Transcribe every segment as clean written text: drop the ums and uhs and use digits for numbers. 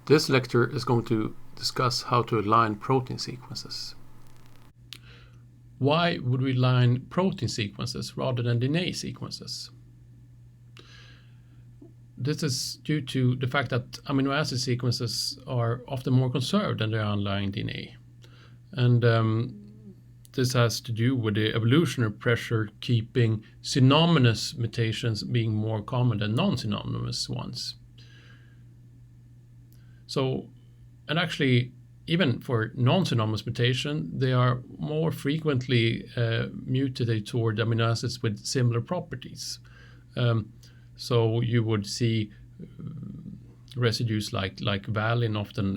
This lecture is going to discuss how to align protein sequences. Why would we align protein sequences rather than DNA sequences? This is due to the fact that amino acid sequences are often more conserved than their underlying DNA. And this has to do with the evolutionary pressure keeping synonymous mutations being more common than non-synonymous ones. So, and actually, even for non-synonymous mutation, they are more frequently mutated toward amino acids with similar properties. So you would see residues like valine often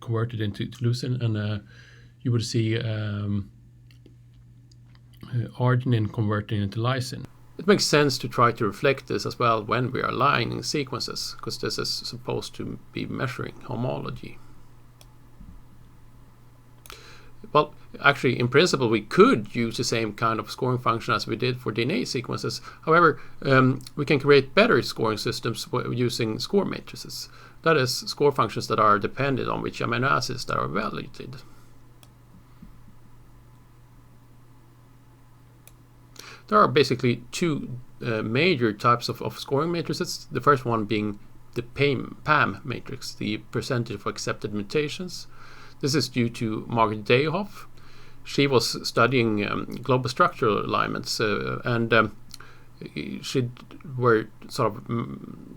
converted into leucine, and you would see arginine converting into lysine. It makes sense to try to reflect this as well when we are aligning sequences, because this is supposed to be measuring homology. Well, actually, in principle, we could use the same kind of scoring function as we did for DNA sequences. However, we can create better scoring systems using score matrices. That is, score functions that are dependent on which amino acids that are evaluated. There are basically two major types of scoring matrices. The first one being the PAM matrix, the percentage of accepted mutations. This is due to Margaret Dayhoff. She was studying global structural alignments, and she were sort of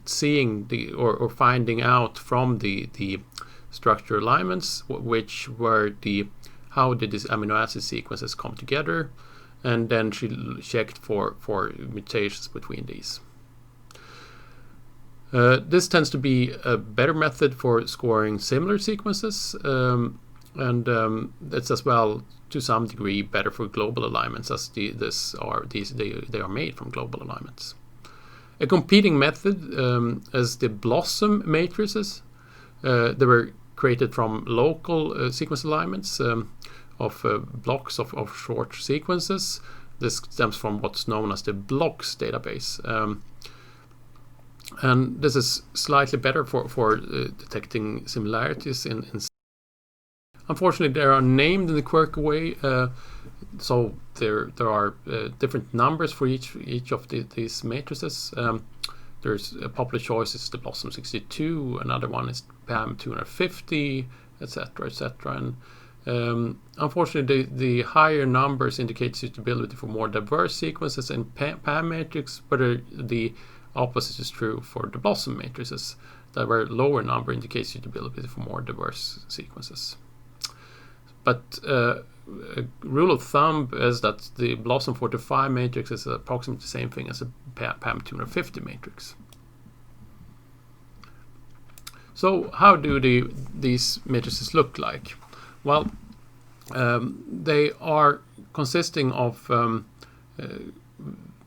seeing or finding out from the structural alignments which were how did these amino acid sequences come together, and then she checked for mutations between these. This tends to be a better method for scoring similar sequences, and it's as well to some degree better for global alignments, as they are made from global alignments. A competing method is the Blossom matrices. They were created from local sequence alignments of blocks of short sequences. This stems from what's known as the blocks database. And this is slightly better for detecting similarities in. Unfortunately, they are named in the quirky way, so there are different numbers for each of these matrices. There's a popular choice is the Blossom 62, another one is PAM 250, etc., etc. And unfortunately, the higher numbers indicate suitability for more diverse sequences in PAM matrix, but the opposite is true for the Blossom matrices. The very lower number indicates suitability for more diverse sequences. But a rule of thumb is that the Blossom 45 matrix is approximately the same thing as a PAM 250 matrix. So how do these matrices look like? Well, they are consisting of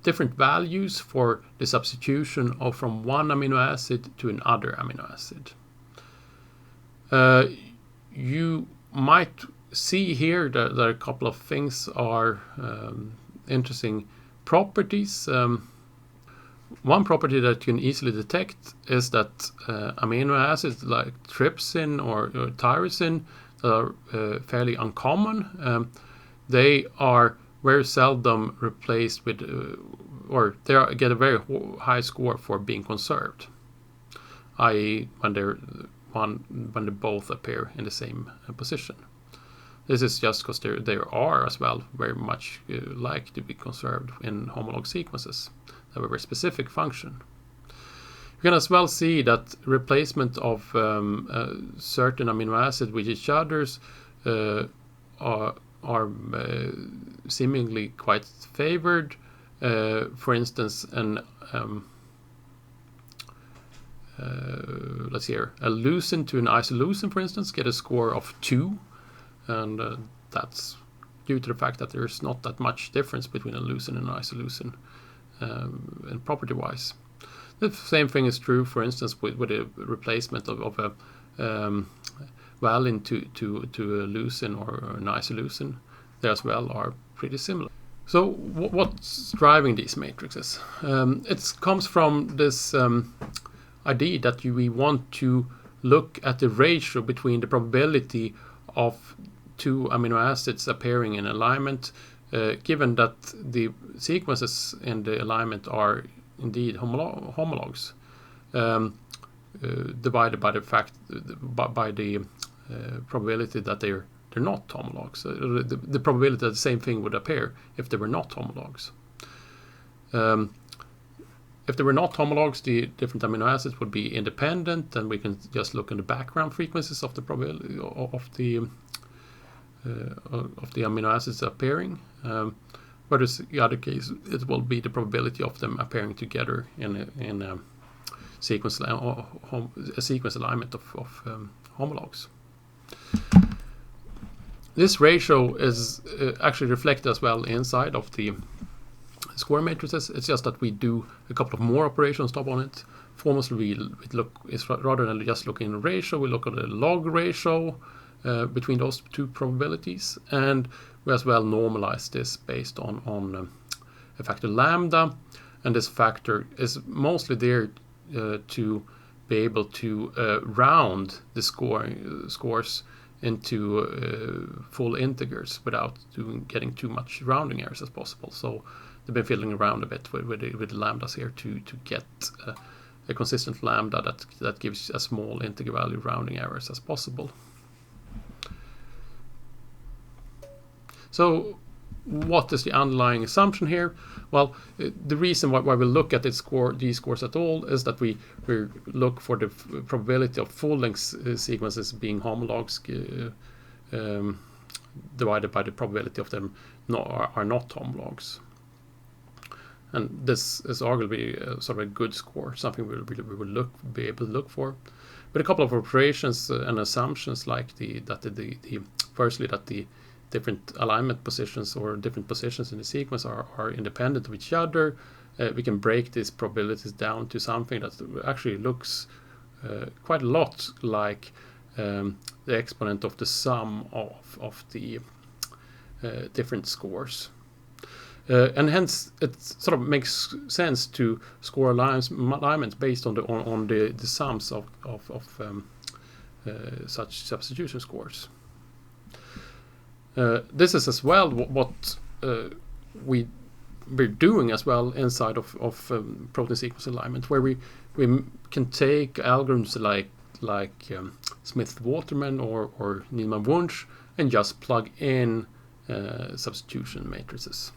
different values for the substitution from one amino acid to another amino acid. You might see here that a couple of things are interesting properties. One property that you can easily detect is that amino acids like trypsin or tyrosine are fairly uncommon. They are very seldom replaced with, or they get a very high score for being conserved, i.e. when they both appear in the same position. This is just because they are as well very much like to be conserved in homolog sequences. They have a very specific function. You can as well see that replacement of certain amino acids with each others are seemingly quite favored. For instance, let's see here, a leucine to an isoleucine, for instance, get a score of 2, and that's due to the fact that there's not that much difference between a leucine and an isoleucine, and property-wise. The same thing is true, for instance, with a replacement of a valine to a leucine or an isoleucine. They as well are pretty similar. So what's driving these matrices? It comes from this idea that we want to look at the ratio between the probability of two amino acids appearing in alignment, given that the sequences in the alignment are indeed homologs, divided by the fact by the probability that they're not homologs. The probability that the same thing would appear if they were not homologs. If they were not homologs, the different amino acids would be independent, and we can just look in the background frequencies of the probability of the amino acids appearing. Whereas in the other case, it will be the probability of them appearing together in a sequence alignment of homologs. This ratio is actually reflected as well inside of the score matrices. It's just that we do a couple of more operations top on it. Foremost, rather than just looking at the ratio, we look at the log ratio between those two probabilities, and we as well normalize this based on a factor lambda, and this factor is mostly there to be able to round the scores into full integers without getting too much rounding errors as possible. So they've been fiddling around a bit with the lambdas here to get a consistent lambda that gives as small integer value rounding errors as possible. So what is the underlying assumption here? Well, the reason why we look at these scores at all is that we look for the probability of full-length sequences being homologs divided by the probability of them are not homologs. And this is arguably sort of a good score, something we will be able to look for. But a couple of operations and assumptions, like firstly that the different alignment positions or different positions in the sequence are independent of each other. We can break these probabilities down to something that actually looks quite a lot like the exponent of the sum of the different scores. And hence it sort of makes sense to score alignments based on the sums of such substitution scores. This is as well what we're doing as well inside of protein sequence alignment, where we can take algorithms like Smith-Waterman or Niemann-Wunsch and just plug in substitution matrices.